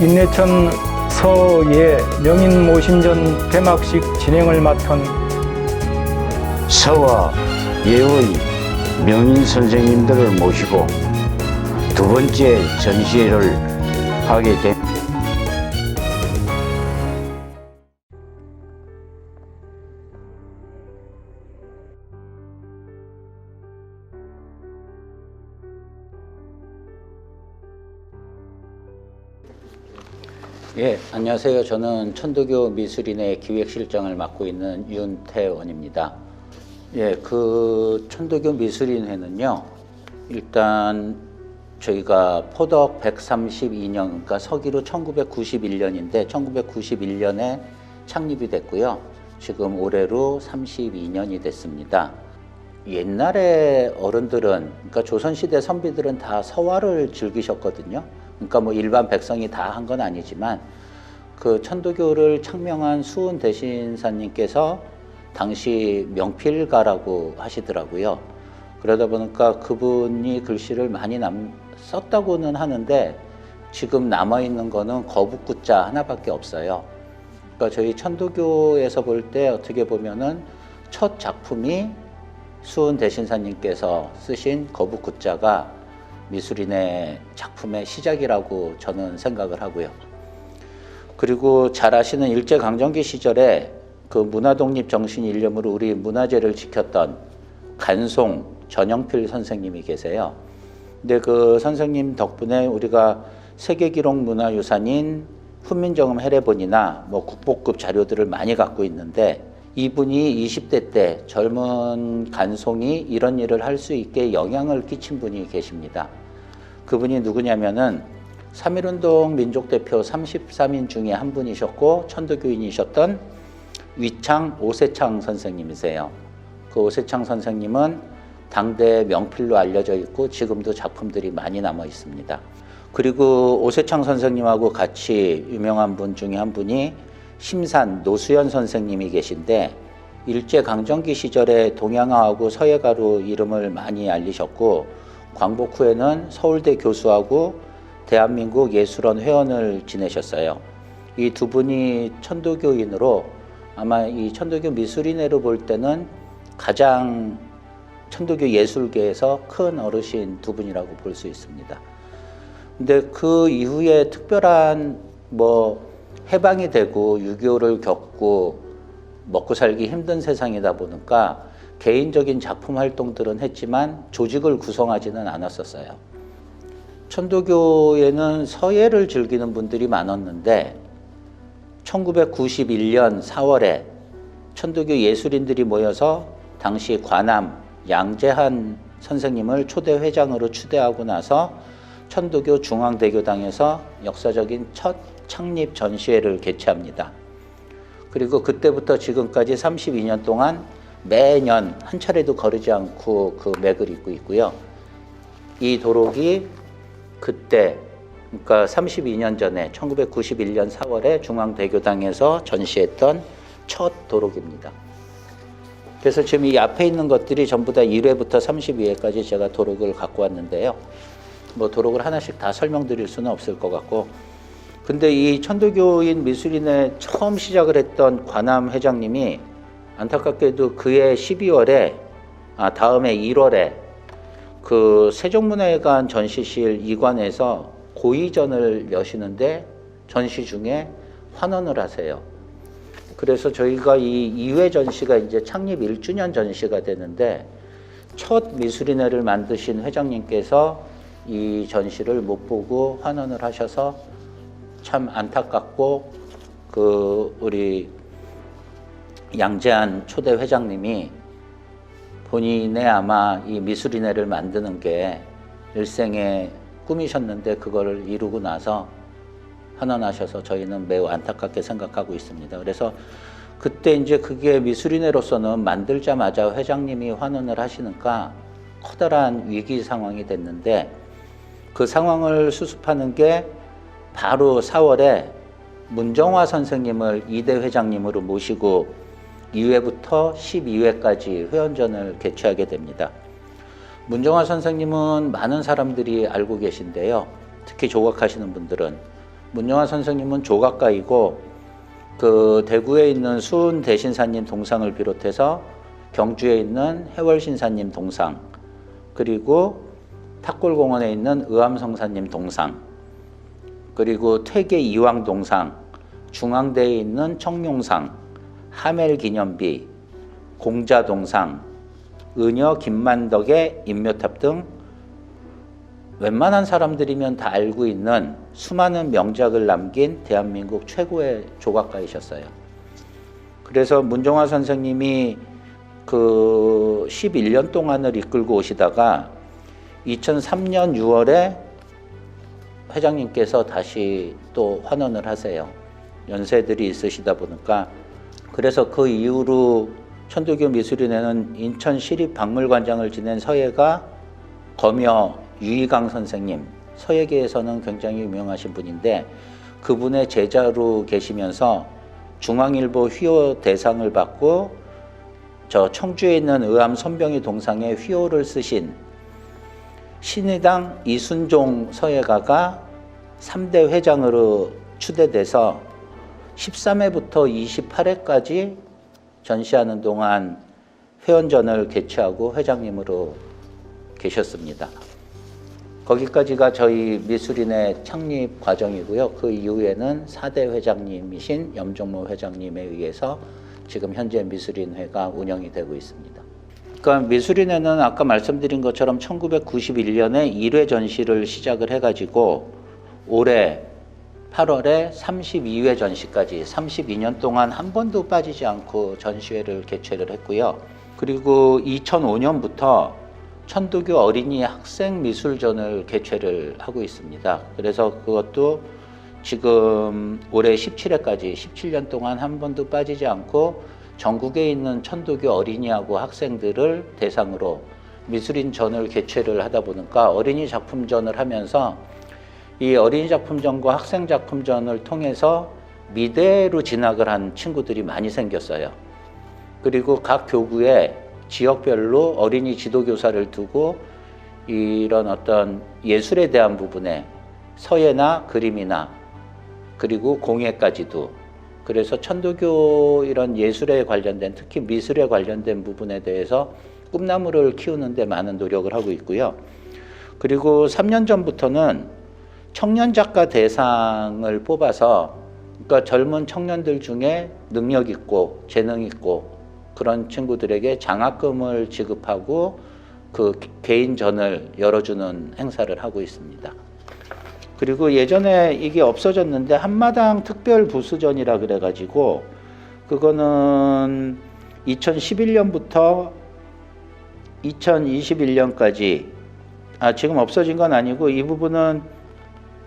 인내천 서예 명인모신전 개막식 진행을 맡은 서와 예의 명인 선생님들을 모시고 두 번째 전시회를 하게 됩니다. 예, 안녕하세요. 저는 천도교 미술인의 기획실장을 맡고 있는 윤태원입니다. 예, 그 천도교 미술인회는요, 일단 저희가 포덕 132년, 그러니까 서기로 1991년인데 1991년에 창립이 됐고요. 지금 올해로 32년이 됐습니다. 옛날에 어른들은, 그러니까 조선시대 선비들은 다 서화를 즐기셨거든요. 그러니까 뭐 일반 백성이 다 한 건 아니지만 그 천도교를 창명한 수은 대신사님께서 당시 명필가라고 하시더라고요. 그러다 보니까 그분이 글씨를 많이 썼다고는 하는데 지금 남아있는 거는 거북구자 하나밖에 없어요. 그러니까 저희 천도교에서 볼 때 어떻게 보면은 첫 작품이 수은 대신사님께서 쓰신 거북구자가 미술인의 작품의 시작이라고 저는 생각을 하고요. 그리고 잘 아시는 일제강점기 시절에 그 문화독립 정신 일념으로 우리 문화재를 지켰던 간송 전영필 선생님이 계세요. 근데 그 선생님 덕분에 우리가 세계기록 문화유산인 훈민정음 해례본이나 뭐 국보급 자료들을 많이 갖고 있는데 이분이 20대 때 젊은 간송이 이런 일을 할 수 있게 영향을 끼친 분이 계십니다. 그분이 누구냐면은 3.1운동 민족대표 33인 중에 한 분이셨고 천도교인이셨던 위창 오세창 선생님이세요. 그 오세창 선생님은 당대 명필로 알려져 있고 지금도 작품들이 많이 남아 있습니다. 그리고 오세창 선생님하고 같이 유명한 분 중에 한 분이 심산 노수연 선생님이 계신데 일제강점기 시절에 동양화하고 서예가로 이름을 많이 알리셨고 광복 후에는 서울대 교수하고 대한민국 예술원 회원을 지내셨어요. 이 두 분이 천도교인으로 아마 이 천도교 미술인회로 볼 때는 가장 천도교 예술계에서 큰 어르신 두 분이라고 볼 수 있습니다. 근데 그 이후에 특별한 뭐 해방이 되고 6.25를 겪고 먹고 살기 힘든 세상이다 보니까 개인적인 작품 활동들은 했지만 조직을 구성하지는 않았었어요. 천도교에는 서예를 즐기는 분들이 많았는데 1991년 4월에 천도교 예술인들이 모여서 당시 관암 양재한 선생님을 초대 회장으로 추대하고 나서 천도교 중앙대교당에서 역사적인 첫 창립 전시회를 개최합니다. 그리고 그때부터 지금까지 32년 동안 매년 한 차례도 거르지 않고 그 맥을 잇고 있고요. 이 도록이 그때 그러니까 32년 전에 1991년 4월에 중앙대교당에서 전시했던 첫 도록입니다. 그래서 지금 이 앞에 있는 것들이 전부 다 1회부터 32회까지 제가 도록을 갖고 왔는데요. 뭐 도록을 하나씩 다 설명드릴 수는 없을 것 같고, 근데 이 천도교인 미술인회 처음 시작을 했던 관암 회장님이 안타깝게도 그해 12월에 다음해 1월에 그 세종문화회관 전시실 이관에서 고의전을 여시는데 전시 중에 환원을 하세요. 그래서 저희가 이 2회 전시가 이제 창립 1주년 전시가 되는데 첫 미술인회를 만드신 회장님께서 이 전시를 못 보고 환원을 하셔서 참 안타깝고 그 우리 양재한 초대 회장님이 본인의 아마 이 미술인회를 만드는 게 일생의 꿈이셨는데 그걸 이루고 나서 환원하셔서 저희는 매우 안타깝게 생각하고 있습니다. 그래서 그때 이제 그게 미술인회로서는 만들자마자 회장님이 환원을 하시니까 커다란 위기 상황이 됐는데 그 상황을 수습하는 게 바로 4월에 문정화 선생님을 2대 회장님으로 모시고 2회부터 12회까지 회원전을 개최하게 됩니다. 문정화 선생님은 많은 사람들이 알고 계신데요. 특히 조각하시는 분들은 문정화 선생님은 조각가이고 그 대구에 있는 수은 대신사님 동상을 비롯해서 경주에 있는 해월신사님 동상, 그리고 탑골공원에 있는 의암성사님 동상, 그리고 퇴계 이왕 동상, 중앙대에 있는 청룡상, 하멜기념비, 공자동상, 은여 김만덕의 인묘탑 등 웬만한 사람들이면 다 알고 있는 수많은 명작을 남긴 대한민국 최고의 조각가이셨어요. 그래서 문정화 선생님이 그 11년 동안을 이끌고 오시다가 2003년 6월에 회장님께서 다시 또 환원을 하세요. 연세들이 있으시다 보니까. 그래서 그 이후로 천도교 미술인회는 인천 시립박물관장을 지낸 서예가 검여 유희강 선생님, 서예계에서는 굉장히 유명하신 분인데 그분의 제자로 계시면서 중앙일보 휘호 대상을 받고 저 청주에 있는 의암 손병희 동상에 휘호를 쓰신 신의당 이순종 서예가가 3대 회장으로 추대돼서 13회부터 28회까지 전시하는 동안 회원전을 개최하고 회장님으로 계셨습니다. 거기까지가 저희 미술인의 창립 과정이고요. 그 이후에는 4대 회장님이신 염종모 회장님에 의해서 지금 현재 미술인회가 운영이 되고 있습니다. 그러니까 미술인회는 아까 말씀드린 것처럼 1991년에 1회 전시를 시작을 해가지고 올해 8월에 32회 전시까지 32년 동안 한 번도 빠지지 않고 전시회를 개최를 했고요. 그리고 2005년부터 천도교 어린이 학생 미술전을 개최를 하고 있습니다. 그래서 그것도 지금 올해 17회까지 17년 동안 한 번도 빠지지 않고 전국에 있는 천도교 어린이하고 학생들을 대상으로 미술인전을 개최를 하다 보니까 어린이 작품전을 하면서 이 어린이 작품전과 학생 작품전을 통해서 미대로 진학을 한 친구들이 많이 생겼어요. 그리고 각 교구에 지역별로 어린이 지도교사를 두고 이런 어떤 예술에 대한 부분에 서예나 그림이나 그리고 공예까지도, 그래서 천도교 이런 예술에 관련된, 특히 미술에 관련된 부분에 대해서 꿈나무를 키우는 데 많은 노력을 하고 있고요. 그리고 3년 전부터는 청년 작가 대상을 뽑아서, 그러니까 젊은 청년들 중에 능력 있고 재능 있고 그런 친구들에게 장학금을 지급하고 그 개인전을 열어주는 행사를 하고 있습니다. 그리고 예전에 이게 없어졌는데 한마당 특별 부수전이라 그래가지고 그거는 2011년부터 2021년까지 지금 없어진 건 아니고 이 부분은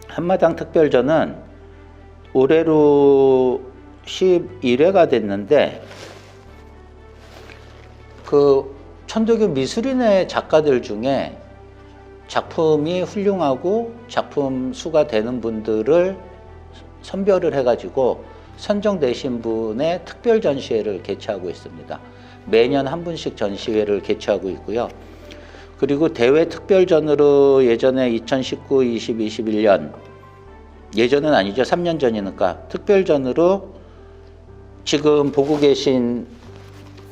한마당 특별전은 올해로 11회가 됐는데 그 천도교 미술인의 작가들 중에 작품이 훌륭하고 작품 수가 되는 분들을 선별을 해가지고 선정되신 분의 특별 전시회를 개최하고 있습니다. 매년 한 분씩 전시회를 개최하고 있고요. 그리고 대회 특별전으로 예전에 2019, 20, 21년, 예전은 아니죠. 3년 전이니까 특별전으로 지금 보고 계신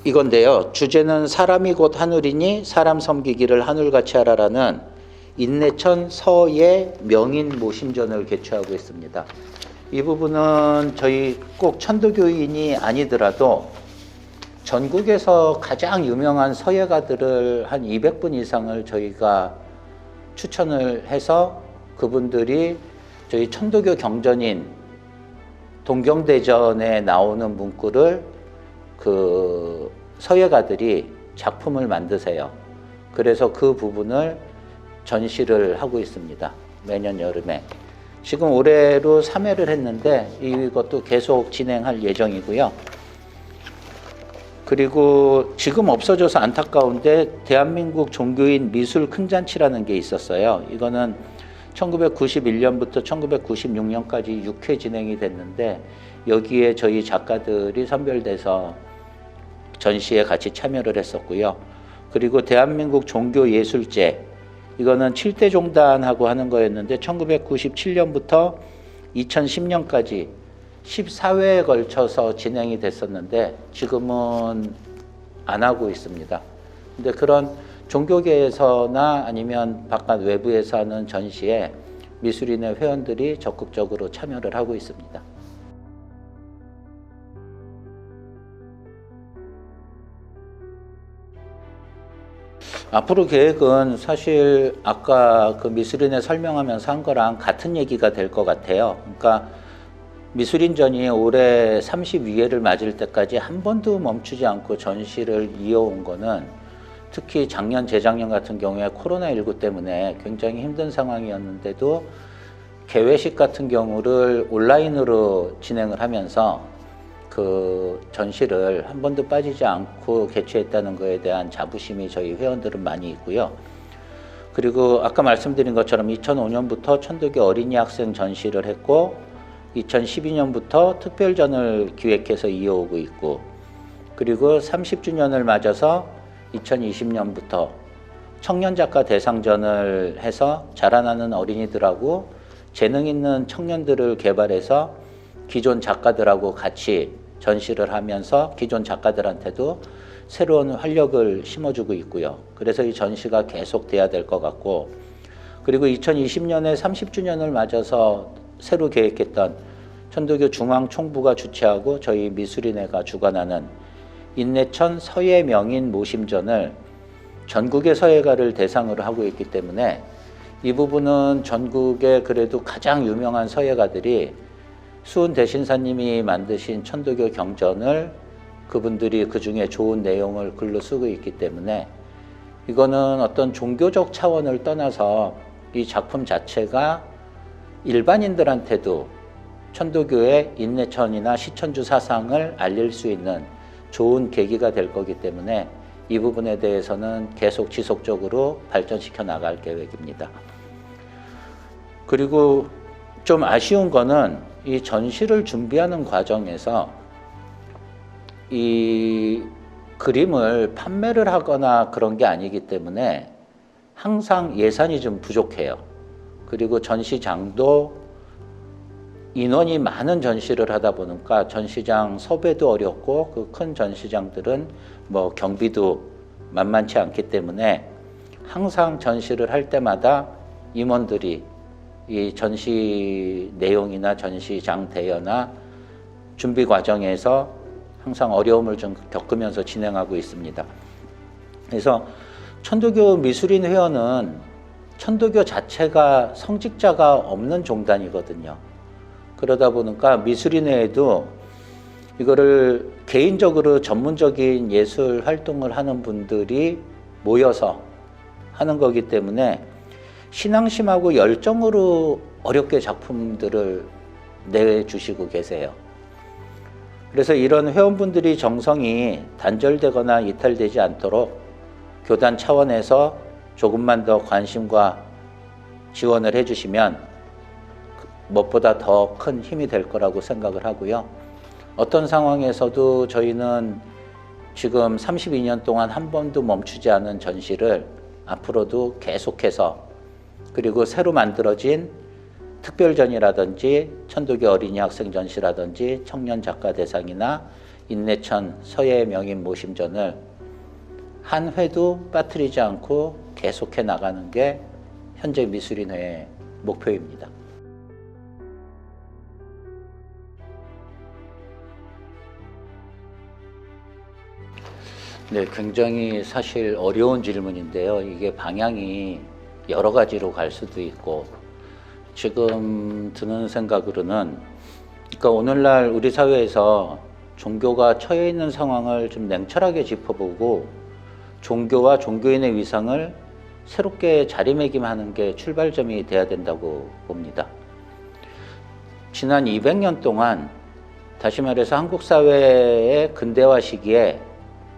이건데요. 주제는 사람이 곧 하늘이니 사람 섬기기를 하늘같이 하라라는 인내천 서예 명인 모심전을 개최하고 있습니다. 이 부분은 저희 꼭 천도교인이 아니더라도 전국에서 가장 유명한 서예가들을 한 200분 이상을 저희가 추천을 해서 그분들이 저희 천도교 경전인 동경대전에 나오는 문구를 그 서예가들이 작품을 만드세요. 그래서 그 부분을 전시를 하고 있습니다. 매년 여름에. 지금 올해로 3회를 했는데 이것도 계속 진행할 예정이고요. 그리고 지금 없어져서 안타까운데 대한민국 종교인 미술 큰잔치라는 게 있었어요. 이거는 1991년부터 1996년까지 6회 진행이 됐는데 여기에 저희 작가들이 선별돼서 전시에 같이 참여를 했었고요. 그리고 대한민국 종교예술제, 이거는 7대 종단하고 하는 거였는데 1997년부터 2010년까지 14회에 걸쳐서 진행이 됐었는데 지금은 안 하고 있습니다. 근데 그런 종교계에서나 아니면 바깥 외부에서 하는 전시에 미술인의 회원들이 적극적으로 참여를 하고 있습니다. 앞으로 계획은 사실 아까 그 미술인에 설명하면서 한 거랑 같은 얘기가 될 것 같아요. 그러니까 미술인전이 올해 32회를 맞을 때까지 한 번도 멈추지 않고 전시를 이어온 거는 특히 작년, 재작년 같은 경우에 코로나19 때문에 굉장히 힘든 상황이었는데도 개회식 같은 경우를 온라인으로 진행을 하면서 그 전시를 한 번도 빠지지 않고 개최했다는 것에 대한 자부심이 저희 회원들은 많이 있고요. 그리고 아까 말씀드린 것처럼 2005년부터 천도교 어린이 학생 전시를 했고 2012년부터 특별전을 기획해서 이어오고 있고 그리고 30주년을 맞아서 2020년부터 청년작가 대상전을 해서 자라나는 어린이들하고 재능 있는 청년들을 개발해서 기존 작가들하고 같이 전시를 하면서 기존 작가들한테도 새로운 활력을 심어주고 있고요. 그래서 이 전시가 계속돼야 될 것 같고 그리고 2020년에 30주년을 맞아서 새로 계획했던 천도교 중앙총부가 주최하고 저희 미술인회가 주관하는 인내천 서예 명인 모심전을 전국의 서예가를 대상으로 하고 있기 때문에 이 부분은 전국의 그래도 가장 유명한 서예가들이 수은 대신사님이 만드신 천도교 경전을 그분들이 그 중에 좋은 내용을 글로 쓰고 있기 때문에 이거는 어떤 종교적 차원을 떠나서 이 작품 자체가 일반인들한테도 천도교의 인내천이나 시천주 사상을 알릴 수 있는 좋은 계기가 될 거기 때문에 이 부분에 대해서는 계속 지속적으로 발전시켜 나갈 계획입니다. 그리고 좀 아쉬운 거는 이 전시를 준비하는 과정에서 이 그림을 판매를 하거나 그런 게 아니기 때문에 항상 예산이 좀 부족해요. 그리고 전시장도 인원이 많은 전시를 하다 보니까 전시장 섭외도 어렵고 그 큰 전시장들은 뭐 경비도 만만치 않기 때문에 항상 전시를 할 때마다 임원들이 이 전시 내용이나 전시장 대여나 준비 과정에서 항상 어려움을 좀 겪으면서 진행하고 있습니다. 그래서 천도교 미술인 회원은 천도교 자체가 성직자가 없는 종단이거든요. 그러다 보니까 미술인회에도 이거를 개인적으로 전문적인 예술 활동을 하는 분들이 모여서 하는 거기 때문에 신앙심하고 열정으로 어렵게 작품들을 내주시고 계세요. 그래서 이런 회원분들이 정성이 단절되거나 이탈되지 않도록 교단 차원에서 조금만 더 관심과 지원을 해주시면 무엇보다 더 큰 힘이 될 거라고 생각을 하고요. 어떤 상황에서도 저희는 지금 32년 동안 한 번도 멈추지 않은 전시를 앞으로도 계속해서 그리고 새로 만들어진 특별전이라든지 천도교 어린이 학생 전시라든지 청년 작가 대상이나 인내천 서예 명인 모심전을 한 회도 빠뜨리지 않고 계속해 나가는 게 현재 미술인회의 목표입니다. 네, 굉장히 사실 어려운 질문인데요. 이게 방향이 여러 가지로 갈 수도 있고 지금 드는 생각으로는 그러니까 오늘날 우리 사회에서 종교가 처해 있는 상황을 좀 냉철하게 짚어보고 종교와 종교인의 위상을 새롭게 자리매김하는 게 출발점이 돼야 된다고 봅니다. 지난 200년 동안 다시 말해서 한국 사회의 근대화 시기에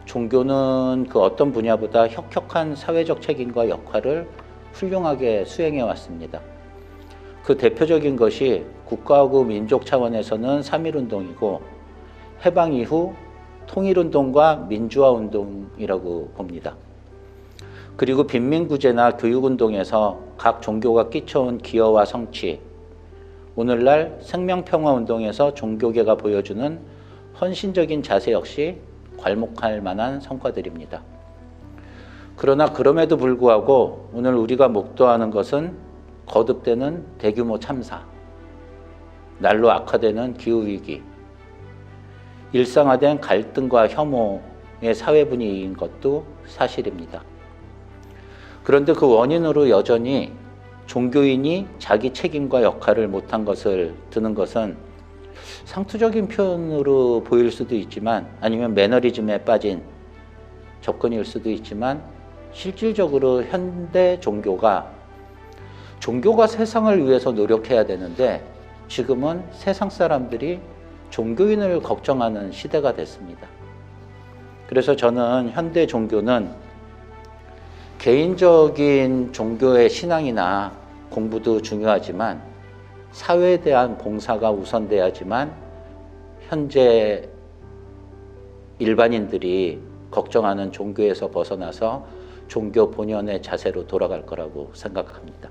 종교는 그 어떤 분야보다 혁혁한 사회적 책임과 역할을 훌륭하게 수행해 왔습니다. 그 대표적인 것이 국가하고 민족 차원에서는 3.1운동이고 해방 이후 통일운동과 민주화운동이라고 봅니다. 그리고 빈민구제나 교육운동에서 각 종교가 끼쳐온 기여와 성취, 오늘날 생명평화운동에서 종교계가 보여주는 헌신적인 자세 역시 괄목할 만한 성과들입니다. 그러나 그럼에도 불구하고 오늘 우리가 목도하는 것은 거듭되는 대규모 참사, 날로 악화되는 기후위기, 일상화된 갈등과 혐오의 사회분위기인 것도 사실입니다. 그런데 그 원인으로 여전히 종교인이 자기 책임과 역할을 못한 것을 드는 것은 상투적인 표현으로 보일 수도 있지만 아니면 매너리즘에 빠진 접근일 수도 있지만 실질적으로 현대 종교가 세상을 위해서 노력해야 되는데 지금은 세상 사람들이 종교인을 걱정하는 시대가 됐습니다. 그래서 저는 현대 종교는 개인적인 종교의 신앙이나 공부도 중요하지만 사회에 대한 봉사가 우선돼야지만 현재 일반인들이 걱정하는 종교에서 벗어나서 종교 본연의 자세로 돌아갈 거라고 생각합니다.